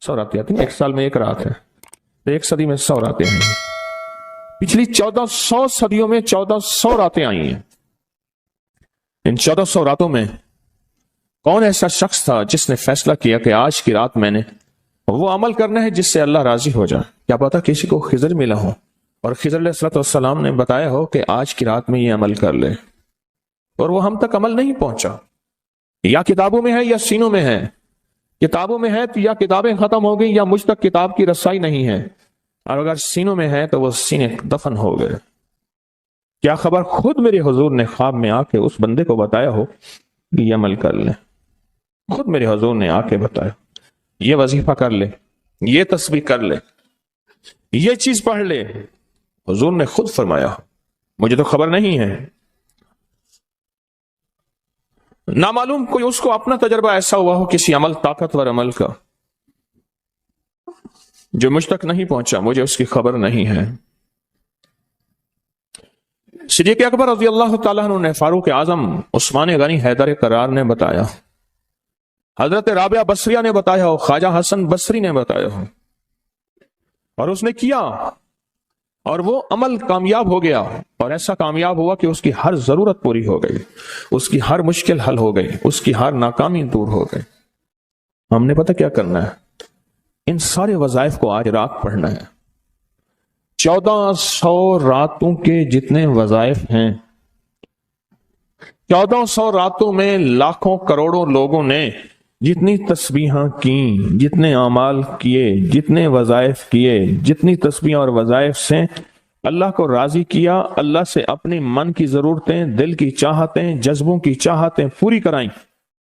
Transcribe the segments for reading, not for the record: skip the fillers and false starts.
100 راتیں آتی ہیں، ایک سال میں ایک رات ہے تو ایک صدی میں 100 راتیں ہیں۔ پچھلی 1400 صدیوں میں 1400 راتیں آئی ہیں۔ ان 1400 راتوں میں کون ایسا شخص تھا جس نے فیصلہ کیا کہ آج کی رات میں نے وہ عمل کرنا ہے جس سے اللہ راضی ہو جائے؟ کیا پتا کسی کو خضر ملا ہو اور خضر علیہ الصلوۃ والسلام نے بتایا ہو کہ آج کی رات میں یہ عمل کر لے، اور وہ ہم تک عمل نہیں پہنچا۔ یا کتابوں میں ہے یا سینوں میں ہے۔ کتابوں میں ہے تو یا کتابیں ختم ہو گئی یا مجھ تک کتاب کی رسائی نہیں ہے، اور اگر سینوں میں ہے تو وہ سینے دفن ہو گئے۔ کیا خبر خود میرے حضور نے خواب میں آ کے اس بندے کو بتایا ہو کہ یہ عمل کر لے، خود میرے حضور نے آ کے بتایا یہ وظیفہ کر لے، یہ تسبیح کر لے، یہ چیز پڑھ لے۔ حضور نے خود فرمایا، مجھے تو خبر نہیں ہے۔ نامعلوم کوئی اس کو اپنا تجربہ ایسا ہوا ہو کسی عمل، طاقتور عمل کا، جو مجھ تک نہیں پہنچا، مجھے اس کی خبر نہیں ہے۔ صدیق اکبر رضی اللہ تعالیٰ عنہ نے، فاروق اعظم عثمان غنی حیدر کرار نے بتایا، حضرت رابعہ بصریہ نے بتایا ہو، خواجہ حسن بصری نے بتایا ہو، اور اس نے کیا اور وہ عمل کامیاب ہو گیا، اور ایسا کامیاب ہوا کہ اس کی ہر ضرورت پوری ہو گئی، اس کی ہر مشکل حل ہو گئی، اس کی ہر ناکامی دور ہو گئی۔ ہم نے پتہ کیا کرنا ہے؟ ان سارے وظائف کو آج رات پڑھنا ہے۔ 1400 راتوں کے جتنے وظائف ہیں، 1400 راتوں میں لاکھوں کروڑوں لوگوں نے جتنی تسبیحاں کیں، جتنے اعمال کیے، جتنے وظائف کیے، جتنی تسبیحاں اور وظائف سے اللہ کو راضی کیا، اللہ سے اپنی من کی ضرورتیں، دل کی چاہتیں، جذبوں کی چاہتیں پوری کرائیں،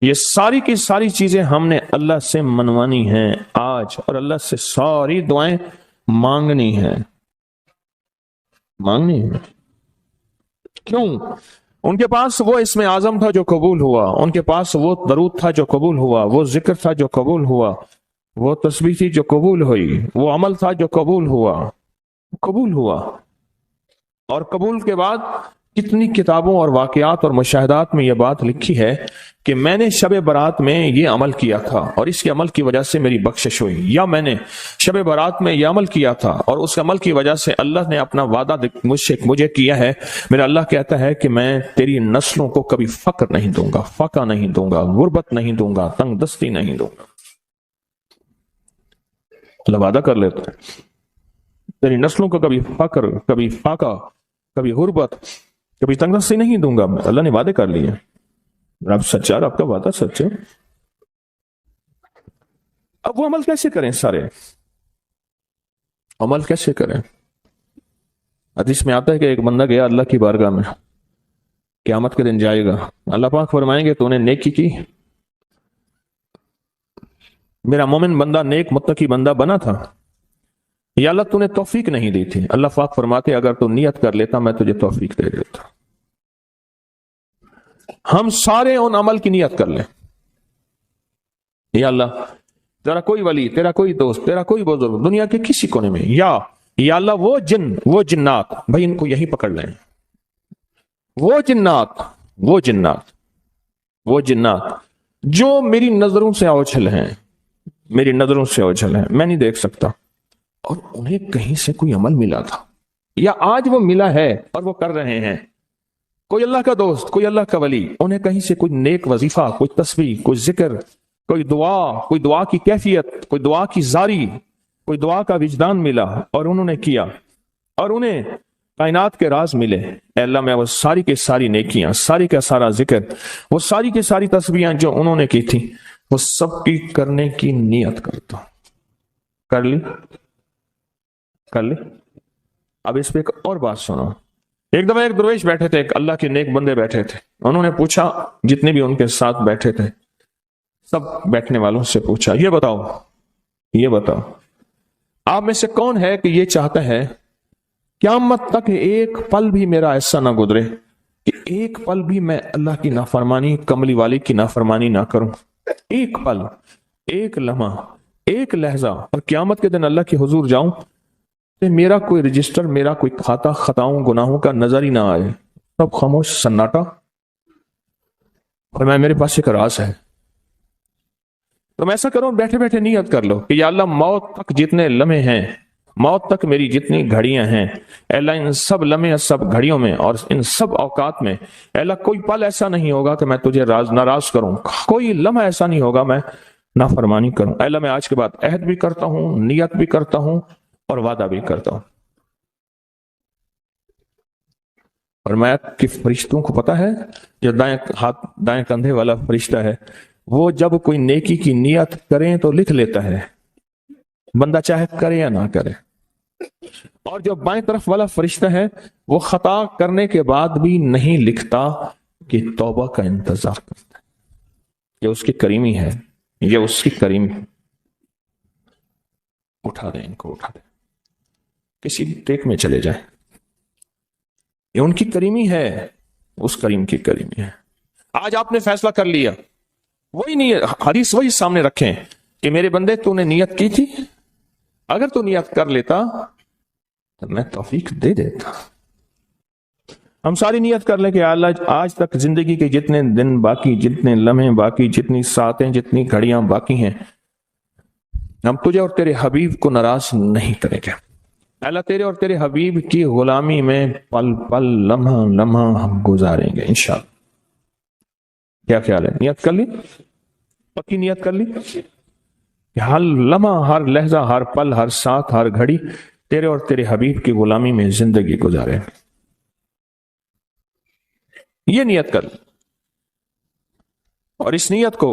یہ ساری کی ساری چیزیں ہم نے اللہ سے منوانی ہیں آج، اور اللہ سے ساری دعائیں مانگنی ہیں۔ مانگنی ہے۔ کیوں؟ ان کے پاس وہ اسم اعظم تھا جو قبول ہوا، ان کے پاس وہ درود تھا جو قبول ہوا، وہ ذکر تھا جو قبول ہوا، وہ تسبیح تھی جو قبول ہوئی، وہ عمل تھا جو قبول ہوا۔ اور قبول کے بعد کتنی کتابوں اور واقعات اور مشاہدات میں یہ بات لکھی ہے کہ میں نے شب برات میں یہ عمل کیا تھا اور اس کے عمل کی وجہ سے میری بخشش ہوئی، یا میں نے شب برات میں یہ عمل کیا تھا اور اس عمل کی وجہ سے اللہ نے اپنا وعدہ مجھے کیا ہے، میرا اللہ کہتا ہے کہ میں تیری نسلوں کو کبھی فقر نہیں دوں گا، فاقہ نہیں دوں گا، غربت نہیں دوں گا، تنگ دستی نہیں دوں گا۔ اللہ وعدہ کر لیتا ہے تیری نسلوں کو کبھی فقر، کبھی فاقہ، کبھی غربت، کبھی تنگ دستی نہیں دوں گا۔ اللہ نے وعدے کر لیے، رب سچا، رب کا وعدہ سچا۔ اب وہ عمل کیسے کریں؟ سارے عمل کیسے کریں؟ حدیث میں آتا ہے کہ ایک بندہ گیا اللہ کی بارگاہ میں، قیامت کے دن جائے گا، اللہ پاک فرمائیں گے تو نے نیکی کی، میرا مومن بندہ نیک متقی بندہ بنا تھا، یا اللہ تو نے توفیق نہیں دی تھی؟ اللہ پاک فرماتے اگر تو نیت کر لیتا میں تجھے توفیق دے دیتا۔ ہم سارے ان عمل کی نیت کر لیں، یا اللہ تیرا کوئی ولی، تیرا کوئی دوست، تیرا کوئی بزرگ دنیا کے کسی کونے میں، یا اللہ وہ جن، وہ جنات، بھائی ان کو یہی پکڑ لیں، وہ جنات جو میری نظروں سے اوجھل ہیں، میری نظروں سے اوجھل ہیں، میں نہیں دیکھ سکتا، اور انہیں کہیں سے کوئی عمل ملا تھا یا آج وہ ملا ہے اور وہ کر رہے ہیں، کوئی اللہ کا دوست، کوئی اللہ کا ولی، انہیں کہیں سے کوئی نیک وظیفہ، کوئی تسبیح، کوئی ذکر، کوئی دعا کی کیفیت، کوئی دعا کی زاری، کوئی دعا کا وجدان ملا اور انہوں نے کیا، اور انہیں کائنات کے راز ملے۔ اے اللہ میں وہ ساری کے ساری نیکیاں، ساری کا سارا ذکر، وہ ساری کی ساری تسبیحاں جو انہوں نے کی تھی، وہ سب کی کرنے کی نیت کرتا ہوں۔ کر لی؟ اب اس پہ ایک اور بات سنو۔ ایک دفعہ ایک درویش بیٹھے تھے، ایک اللہ کے نیک بندے بیٹھے تھے، انہوں نے پوچھا، جتنے بھی ان کے ساتھ بیٹھے تھے سب بیٹھنے والوں سے پوچھا، یہ بتاؤ آپ میں سے کون ہے کہ یہ چاہتا ہے قیامت تک ایک پل بھی میرا ایسا نہ گزرے کہ ایک پل بھی میں اللہ کی نافرمانی، کملی والی کی نافرمانی نہ کروں، ایک پل، ایک لمحہ، ایک لہجہ، اور قیامت کے دن اللہ کے حضور جاؤں کہ میرا کوئی رجسٹر، میرا کوئی کھاتا خطاؤں گناہوں کا نظر ہی نہ آئے، سب خاموش، سناٹا۔ اور میرے پاس ایک راز ہے، تم ایسا کرو بیٹھے بیٹھے نیت کر لو کہ یا اللہ موت تک جتنے لمحے ہیں، موت تک میری جتنی گھڑیاں ہیں، اے اللہ ان سب لمحے سب گھڑیوں میں اور ان سب اوقات میں اے اللہ کوئی پل ایسا نہیں ہوگا کہ میں تجھے ناراض کروں، کوئی لمحہ ایسا نہیں ہوگا میں نافرمانی کروں۔ اے اللہ میں آج کے بعد عہد بھی کرتا ہوں، نیت بھی کرتا ہوں اور وعدہ بھی کرتا ہوں۔ اور میں کہ فرشتوں کو پتا ہے، جو دائیں کندھے والا فرشتہ ہے وہ جب کوئی نیکی کی نیت کریں تو لکھ لیتا ہے، بندہ چاہے کرے یا نہ کرے۔ اور جو بائیں طرف والا فرشتہ ہے وہ خطا کرنے کے بعد بھی نہیں لکھتا کہ توبہ کا انتظار کرتا ہے۔ یہ اس کی کریمی ہے، یہ اس کی کریمی۔ اٹھا دیں ان کو، اٹھا دیں، کسی ٹیک میں چلے جائیں، یہ ان کی کریمی ہے، اس کریم کی کریمی ہے۔ آج آپ نے فیصلہ کر لیا، وہی نیت، حدیث وہی سامنے رکھیں کہ میرے بندے تو نے نیت کی تھی، اگر تو نیت کر لیتا تو میں توفیق دے دیتا۔ ہم ساری نیت کر لیں کہ اللہ آج تک زندگی کے جتنے دن باقی، جتنے لمحے باقی، جتنی ساعتیں، جتنی گھڑیاں باقی ہیں، ہم تجھے اور تیرے حبیب کو ناراض نہیں کریں گے۔ اللہ تیرے اور تیرے حبیب کی غلامی میں پل پل، لمحہ لمحہ ہم گزاریں گے انشاءاللہ۔ کیا خیال ہے؟ نیت کر لی؟ پکی نیت کر لی کہ ہر لمحہ، ہر لہجہ، ہر پل، ہر ساتھ، ہر گھڑی تیرے اور تیرے حبیب کی غلامی میں زندگی گزارے۔ یہ نیت کر، اور اس نیت کو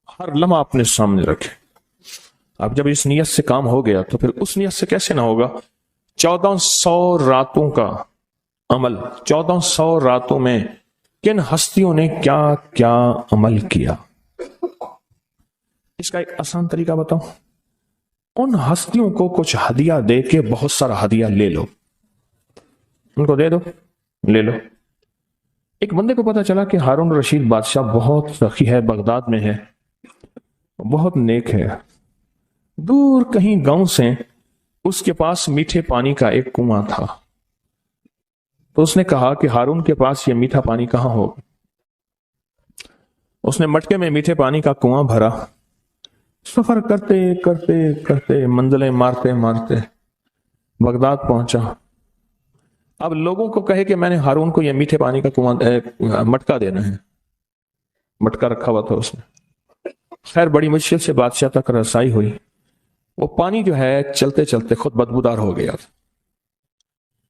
ہر لمحہ اپنے سامنے رکھے۔ اب جب اس نیت سے کام ہو گیا تو پھر اس نیت سے کیسے نہ ہوگا؟ 1400 راتوں کا عمل، 1400 راتوں میں کن ہستیوں نے کیا کیا عمل کیا، اس کا ایک آسان طریقہ بتاؤں۔ ان ہستیوں کو کچھ ہدیہ دے کے بہت سارا ہدیہ لے لو، ان کو دے دو، لے لو۔ ایک بندے کو پتا چلا کہ ہارون رشید بادشاہ بہت سخی ہے، بغداد میں ہے، بہت نیک ہے۔ دور کہیں گاؤں سے اس کے پاس میٹھے پانی کا ایک کنواں تھا، تو اس نے کہا کہ ہارون کے پاس یہ میٹھا پانی کہاں ہوگا؟ اس نے مٹکے میں میٹھے پانی کا کنواں بھرا، سفر کرتے کرتے کرتے، منزلیں مارتے مارتے بغداد پہنچا۔ اب لوگوں کو کہے کہ میں نے ہارون کو یہ میٹھے پانی کا کنواں مٹکا دینا ہے، مٹکا رکھا ہوا تھا اس نے۔ خیر بڑی مشکل سے بادشاہ تک رسائی ہوئی، وہ پانی جو ہے چلتے چلتے خود بدبودار ہو گیا۔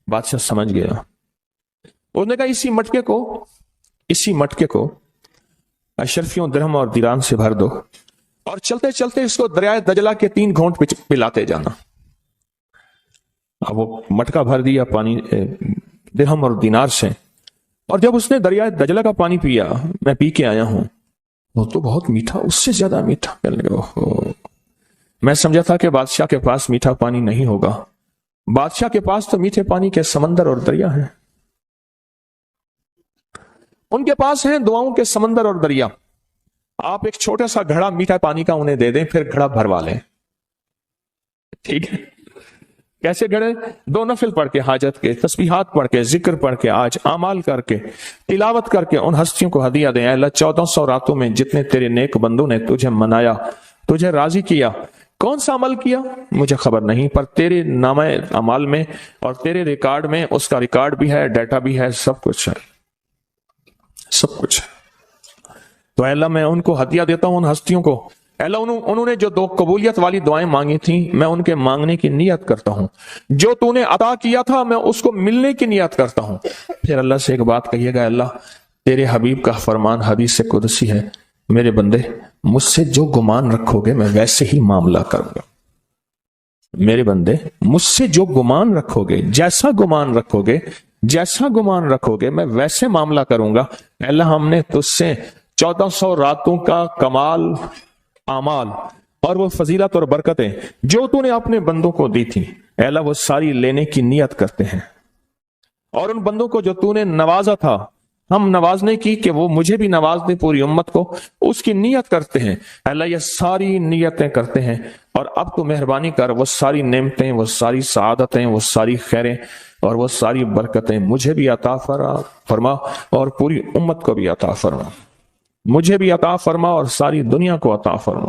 بادشاہ سمجھ گیا، اس نے کہا اسی مٹکے کو اشرفیوں، درہم اور دیران سے بھر دو، اور چلتے چلتے اس کو دریائے دجلہ کے 3 گھونٹ پلاتے جانا۔ اب وہ مٹکا بھر دیا پانی درہم اور دینار سے، اور جب اس نے دریائے دجلہ کا پانی پیا، میں پی کے آیا ہوں، وہ تو بہت میٹھا، اس سے زیادہ میٹھا۔ میں سمجھا تھا کہ بادشاہ کے پاس میٹھا پانی نہیں ہوگا، بادشاہ کے پاس تو میٹھے پانی کے سمندر اور دریا ہیں، ان کے پاس ہیں دعاؤں کے سمندر اور دریا۔ آپ ایک چھوٹا سا گھڑا میٹھا پانی کا انہیں دے دیں، پھر گھڑا بھروا لیں، ٹھیک ہے؟ کیسے گھڑے؟ 2 نفل پڑھ کے، حاجت کے، تسبیحات پڑھ کے، ذکر پڑھ کے، آج اعمال کر کے، تلاوت کر کے ان ہستیوں کو ہدیہ دیں۔ اے اللہ 1400 راتوں میں جتنے تیرے نیک بندوں نے تجھے منایا، تجھے راضی کیا، کون سا عمل کیا مجھے خبر نہیں، پر تیرے نامہ اعمال میں اور تیرے ریکارڈ میں اس کا ریکارڈ بھی ہے، ڈیٹا بھی ہے، سب کچھ ہے، سب کچھ ہے۔ تو اے اللہ میں ان کو ہدیہ دیتا ہوں، ان ہستیوں کو۔ اے اللہ انہوں نے جو 2 قبولیت والی دعائیں مانگی تھیں، میں ان کے مانگنے کی نیت کرتا ہوں، جو تو نے عطا کیا تھا میں اس کو ملنے کی نیت کرتا ہوں۔ پھر اللہ سے ایک بات کہیے گا، اللہ تیرے حبیب کا فرمان حدیث قدسی ہے، میرے بندے مجھ سے جو گمان رکھو گے میں ویسے ہی معاملہ کروں گا۔ میرے بندے مجھ سے جو گمان رکھو گے، جیسا گمان رکھو گے، جیسا گمان رکھو گے میں ویسے معاملہ کروں گا۔ اے اللہ ہم نے تجھ سے 1400 راتوں کا کمال اعمال اور وہ فضیلت اور برکتیں جو تو نے اپنے بندوں کو دی تھی، اے اللہ وہ ساری لینے کی نیت کرتے ہیں، اور ان بندوں کو جو تو نے نوازا تھا ہم نوازنے کی کہ وہ مجھے بھی نواز دے، پوری امت کو، اس کی نیت کرتے ہیں۔ اے اللہ یہ ساری نیتیں کرتے ہیں، اور اب تو مہربانی کر وہ ساری نعمتیں، وہ ساری سعادتیں، وہ ساری خیریں اور وہ ساری برکتیں مجھے بھی عطا فرما اور پوری امت کو بھی عطا فرما، مجھے بھی عطا فرما اور ساری دنیا کو عطا فرما۔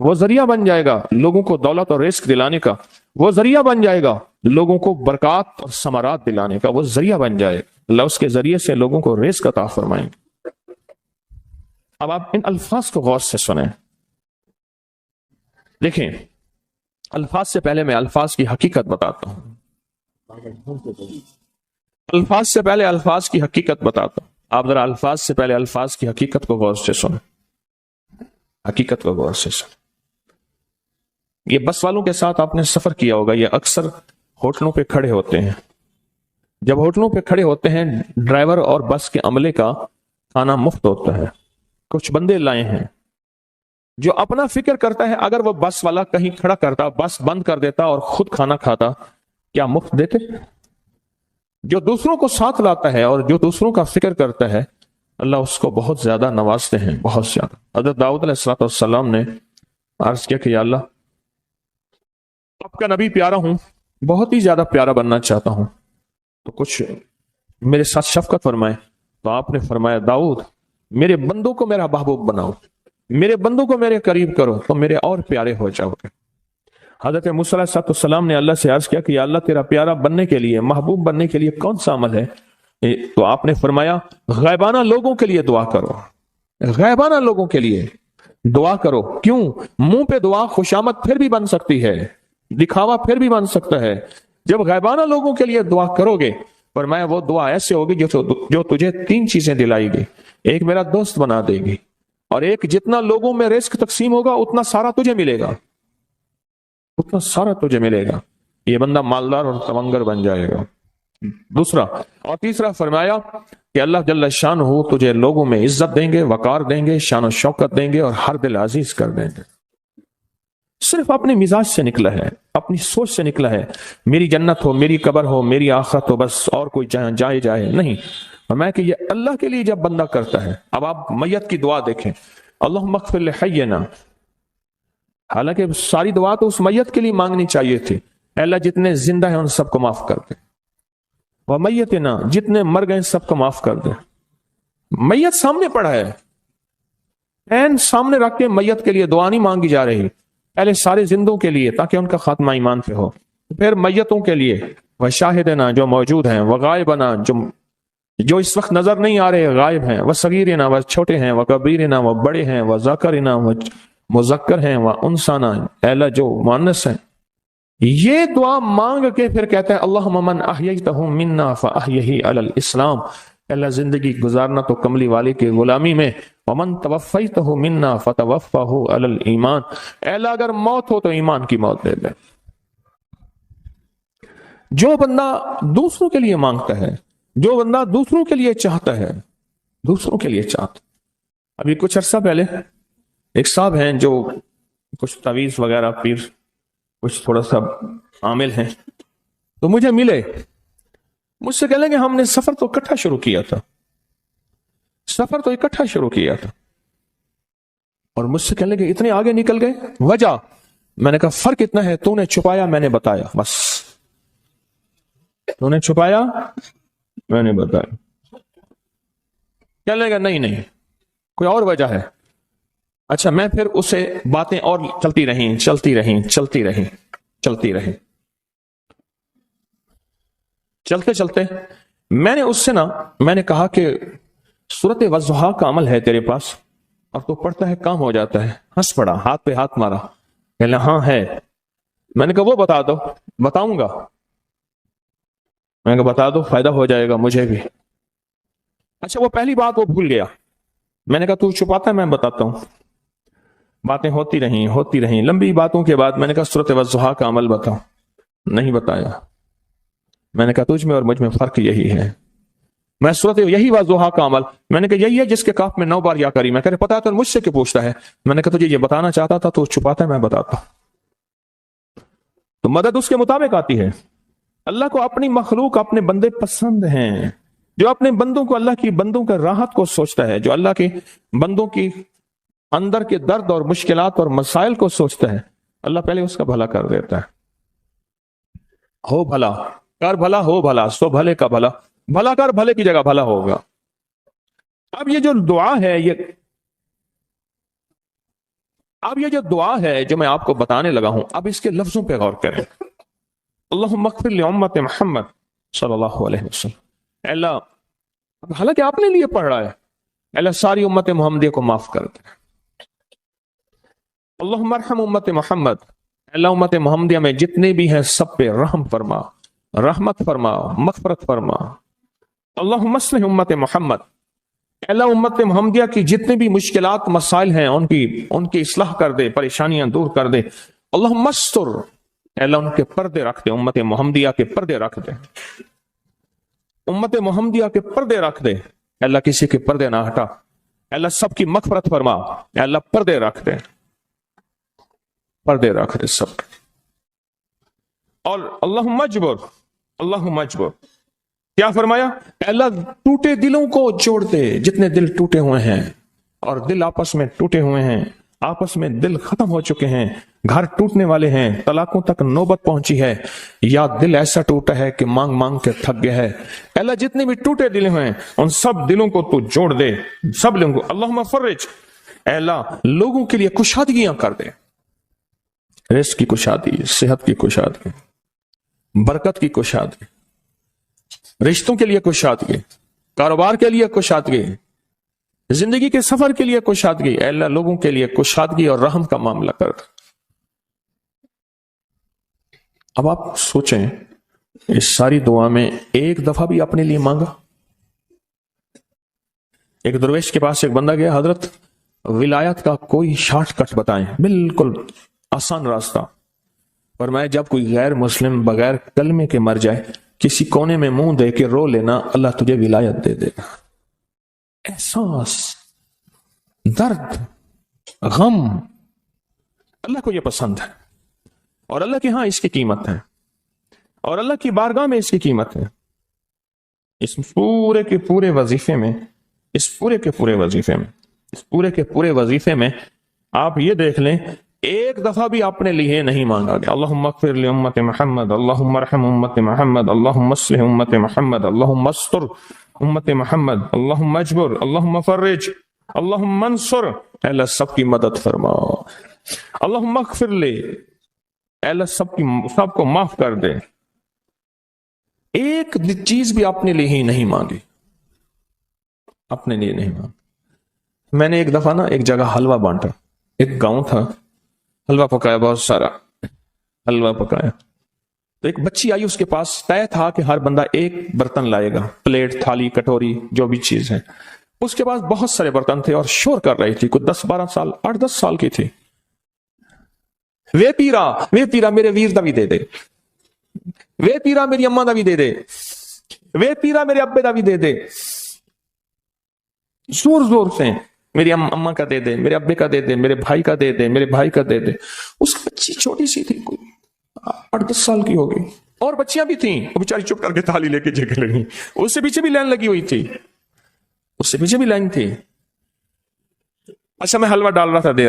وہ ذریعہ بن جائے گا لوگوں کو دولت اور رزق دلانے کا، وہ ذریعہ بن جائے گا لوگوں کو برکات اور ثمرات دلانے کا، وہ ذریعہ بن جائے گا، اللہ اس کے ذریعے سے لوگوں کو رزق عطا فرمائیں گے۔ اب آپ ان الفاظ کو غور سے سنیں، دیکھیں الفاظ سے پہلے میں الفاظ کی حقیقت بتاتا ہوں، الفاظ سے پہلے الفاظ کی حقیقت بتاتا ہوں، آپ ذرا الفاظ سے پہلے الفاظ کی حقیقت کو غور سے سنیں، حقیقت کو غور سے سنیں۔ یہ بس والوں کے ساتھ آپ نے سفر کیا ہوگا، یہ اکثر ہوٹلوں پہ کھڑے ہوتے ہیں، جب ہوٹلوں پہ کھڑے ہوتے ہیں ڈرائیور اور بس کے عملے کا کھانا مفت ہوتا ہے، کچھ بندے لائے ہیں جو اپنا فکر کرتا ہے اگر وہ بس والا کہیں کھڑا کرتا، بس بند کر دیتا اور خود کھانا کھاتا، کیا مفت دیتے؟ جو دوسروں کو ساتھ لاتا ہے اور جو دوسروں کا فکر کرتا ہے اللہ اس کو بہت زیادہ نوازتے ہیں، بہت زیادہ۔ حضرت داؤد علیہ السلام نے عرض کیا کہ یا اللہ آپ کا نبی پیارا ہوں، بہت ہی زیادہ پیارا بننا چاہتا ہوں، تو کچھ میرے ساتھ شفقت فرمائے۔ تو آپ نے فرمایا داؤد میرے بندوں کو میرا محبوب بناؤ، میرے بندوں کو میرے قریب کرو تو میرے اور پیارے ہو جاؤ گے۔ حضرت موسیٰ علیہ السلام نے اللہ سے عرض کیا کہ یا اللہ تیرا پیارا بننے کے لیے، محبوب بننے کے لیے کون سا عمل ہے؟ تو آپ نے فرمایا غائبانہ لوگوں کے لیے دعا کرو، غائبانہ لوگوں کے لیے دعا کرو۔ کیوں؟ منہ پہ دعا خوشامد پھر بھی بن سکتی ہے، دکھاوا پھر بھی بن سکتا ہے، جب غائبانہ لوگوں کے لیے دعا کرو گے فرمایا وہ دعا ایسے ہوگی جو تجھے تین چیزیں دلائے گی، ایک میرا دوست بنا دے گی، اور ایک جتنا لوگوں میں رزق تقسیم ہوگا اتنا سارا تجھے ملے گا، اتنا سارا تجھے ملے گا، یہ بندہ مالدار اور تمنگر بن جائے گا۔ دوسرا اور تیسرا فرمایا کہ اللہ جل شان ہو تجھے لوگوں میں عزت دیں گے، وقار دیں گے، شان و شوکت دیں گے اور ہر دل عزیز کر دیں گے۔ صرف اپنے مزاج سے نکلا ہے، اپنی سوچ سے نکلا ہے، میری جنت ہو، میری قبر ہو، میری آخرت ہو، بس اور کوئی جائے نہیں۔ میں کہ یہ اللہ کے لیے جب بندہ کرتا ہے۔ اب آپ میت کی دعا دیکھیں، اللہم اغفر لحینا، حالانکہ ساری دعا تو اس میت کے لیے مانگنی چاہیے تھی، اے اللہ جتنے زندہ ہیں ان سب کو معاف کر دے، ومیتنا جتنے مر گئے سب کو معاف کر دے۔ میت سامنے پڑا ہے، این سامنے رکھ کے میت کے لیے دعا نہیں مانگی جا رہی، پہلے سارے زندوں کے لیے تاکہ ان کا خاتمہ ایمان پہ ہو، پھر میتوں کے لیے، وشاہدنا جو موجود ہیں، وغائبنا جو اس وقت نظر نہیں آ رہے غائب ہیں، وصغیرنا وہ چھوٹے ہیں، وکبیرنا وہ بڑے ہیں، وذکرنا وہ مذکر ہیں، وانثانا اے اللہ جو مؤنث ہیں۔ یہ دعا مانگ کے پھر کہتا ہے اللہم من احییتہ منا فاحیہ علی الاسلام، اللہ زندگی گزارنا تو کملی والے کے غلامی میں، ومن توفیتہ منا فتوفہ علی الایمان، اے اللہ اگر موت ہو تو ایمان کی موت دے دے۔ جو بندہ دوسروں کے لیے مانگتا ہے، جو بندہ دوسروں کے لیے چاہتا ہے، دوسروں کے لیے چاہتا، ابھی کچھ عرصہ پہلے ایک صاحب ہیں جو کچھ تعویذ وغیرہ پیر کچھ تھوڑا سا عامل ہیں، تو مجھے ملے، مجھ سے کہنے کہ ہم نے سفر تو اکٹھا شروع کیا تھا، سفر تو اکٹھا شروع کیا تھا، اور مجھ سے کہنے کہ اتنے آگے نکل گئے، وجہ؟ میں نے کہا فرق اتنا ہے تو نے چھپایا میں نے بتایا، بس تو نے چھپایا میں نے بتایا۔ کہنے لگا نہیں کوئی اور وجہ ہے۔ اچھا میں پھر اسے باتیں اور چلتی رہیں، چلتے میں نے اس سے میں نے کہا کہ سورت والضحیٰ کا عمل ہے تیرے پاس اور تو پڑھتا ہے کام ہو جاتا ہے، ہنس پڑا، ہاتھ پہ ہاتھ مارا، کہنے ہاں ہے۔ میں نے کہا وہ بتا دو، بتاؤں گا، میں نے کہا بتا دو فائدہ ہو جائے گا مجھے بھی۔ اچھا وہ پہلی بات وہ بھول گیا، میں نے کہا تو چھپاتا ہے میں بتاتا ہوں، باتیں ہوتی رہیں لمبی باتوں کے بعد میں نے کہا سورت والضحیٰ کا عمل بتاؤ، نہیں بتایا۔ میں نے کہا تجھ میں اور مجھ میں فرق یہی ہے، میں سورت یہی والضحیٰ کا عمل، میں نے کہا یہی ہے جس کے کاف میں 9 بار یا کری، میں کہہ رہے پتا ہے تو مجھ سے کیوں پوچھتا ہے؟ میں نے کہا تجھے یہ بتانا چاہتا تھا تو چھپاتا ہے میں بتاتا، تو مدد اس کے مطابق آتی ہے۔ اللہ کو اپنی مخلوق اپنے بندے پسند ہیں، جو اپنے بندوں کو، اللہ کی بندوں کا راحت کو سوچتا ہے، جو اللہ کے بندوں کی اندر کے درد اور مشکلات اور مسائل کو سوچتا ہے، اللہ پہلے اس کا بھلا کر دیتا ہے۔ ہو بھلا کر بھلا، ہو بھلا سو بھلے کا بھلا، بھلا کر بھلے کی جگہ بھلا ہوگا۔ اب یہ جو دعا ہے یہ اب یہ جو دعا ہے جو میں آپ کو بتانے لگا ہوں، اب اس کے لفظوں پہ غور کریں. اللہم اغفر لامت محمد صلی اللہ علیہ وسلم. اے اللہ، اب حالانکہ آپ نے لیے پڑھ رہا ہے، اے اللہ ساری امت محمدیہ کو معاف کر دے. اللہم ارحم امت محمد، اے اللہ امت محمدیہ میں جتنے بھی ہیں سب پہ رحم فرما، رحمت فرما، مغفرت فرما. اللہم اصلح امت محمد، اے اللہ امت محمدیہ کی جتنے بھی مشکلات مسائل ہیں ان کی اصلاح کر دے، پریشانیاں دور کر دے. اللہم استر، اے اللہ ان کے پردے رکھ دے، امت محمدیہ کے پردے رکھ دے، امت محمدیہ کے پردے رکھ دے. اے اللہ کسی کے پردے نہ ہٹا، اے اللہ سب کی مغفرت فرما، اے اللہ پردے رکھ دے، پردے رکھ دے سب. اور اللہم اجبر، اللہم اجبر، کیا فرمایا؟ اے اللہ ٹوٹے دلوں کو جوڑ دے، جتنے دل ٹوٹے ہوئے ہیں اور دل آپس میں ٹوٹے ہوئے ہیں، آپس میں دل ختم ہو چکے ہیں، گھر ٹوٹنے والے ہیں، طلاقوں تک نوبت پہنچی ہے، یا دل ایسا ٹوٹا ہے کہ مانگ مانگ کے تھک گیا ہے. اے اللہ جتنے بھی ٹوٹے دل ہیں ان سب دلوں کو تو جوڑ دے، سب لوگوں کو. اللہم فرج، اے اللہ لوگوں کے لیے کشادگیاں کر دے، رزق کی کشادگی، صحت کی کشادگی، برکت کی کشادگی، رشتوں کے لیے کشادگی، کاروبار کے لیے کشادگی، زندگی کے سفر کے لیے کشادگی. اے اللہ لوگوں کے لیے کشادگی اور رحم کا معاملہ کر. اب آپ سوچیں اس ساری دعا میں ایک دفعہ بھی اپنے لیے مانگا؟ ایک درویش کے پاس ایک بندہ گیا، حضرت ولایت کا کوئی شارٹ کٹ بتائیں، بالکل آسان راستہ. فرمایا جب کوئی غیر مسلم بغیر کلمے کے مر جائے، کسی کونے میں منہ دے کے رو لینا، اللہ تجھے ولایت دے دے گا. احساس، درد، غم، اللہ کو یہ پسند ہے، اور اللہ کے ہاں اس کی قیمت ہے، اور اللہ کی بارگاہ میں اس کی قیمت ہے. اس پورے کے پورے وظیفے میں، اس پورے کے پورے وظیفے میں آپ یہ دیکھ لیں ایک دفعہ بھی اپنے لیے نہیں مانگا گیا. اللہم اغفر لامت محمد، اللہم ارحم امت محمد، اللہم اصلح امت محمد، اللہم استر امت محمد، اللہم اجبر، اللہم فرج، اللہم انصر. اے اللہ سب کی مدد فرما. اللہم اغفر لے، اے اللہ سب کو معاف کر دے. ایک چیز بھی اپنے لیے ہی نہیں مانگی، اپنے لیے نہیں مانگی. میں نے ایک دفعہ ایک جگہ حلوہ بانٹا، ایک گاؤں تھا، حلوہ پکایا، بہت سارا حلوہ پکایا. تو ایک بچی آئی، اس کے پاس طے تھا کہ ہر بندہ ایک برتن لائے گا، پلیٹ، تھالی، کٹوری، جو بھی چیز ہے. اس کے پاس بہت سارے برتن تھے اور شور کر رہی تھی، کچھ 10-12 سال، 8-10 سال کی تھی. وے پیرا میرے ویر دا بھی دے دے، وے پیرا میری اماں دا بھی دے دے، وے پیرا میرے ابے دا بھی دے دے. زور زور سے میری اماں کا دے دے، میرے ابے کا دے دے، میرے بھائی کا دے دے، میرے بھائی کا دے دے. اس بچی چھوٹی سی تھی، کوئی 8-10 سال کی ہوگی، اور بچیاں بھی تھیں. وہ بیچاری چپ کر کے تھالی لے کے جگہ لگی. اس سے پیچھے بھی لائن لگی ہوئی تھی، اس سے پیچھے بھی لائن تھی. اچھا میں حلوہ ڈال رہا تھا، دے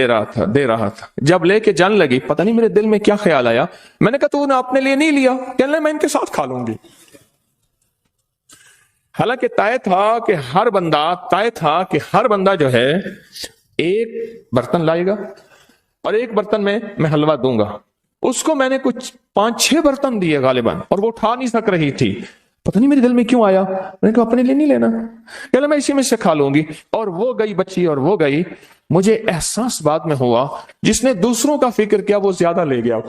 رہا تھا. جب لے کے جان لگی، پتہ نہیں میرے دل میں کیا خیال آیا، میں نے کہا تو نے اپنے لیے نہیں لیا؟ کہنے لگا میں ان کے ساتھ کھا لوں گی. حالانکہ طے تھا کہ ہر بندہ جو ہے ایک برتن لائے گا اور ایک برتن میں حلوہ دوں گا. اس کو میں نے کچھ 5-6 برتن دیے غالباً، اور وہ اٹھا نہیں سک رہی تھی. پتہ نہیں میرے دل میں کیوں آیا، میں نے کہا اپنے لیے نہیں لینا، کہ میں اسی میں سے کھا لوں گی. اور وہ گئی بچی، اور وہ گئی. مجھے احساس بعد میں ہوا جس نے دوسروں کا فکر کیا وہ زیادہ لے گیا.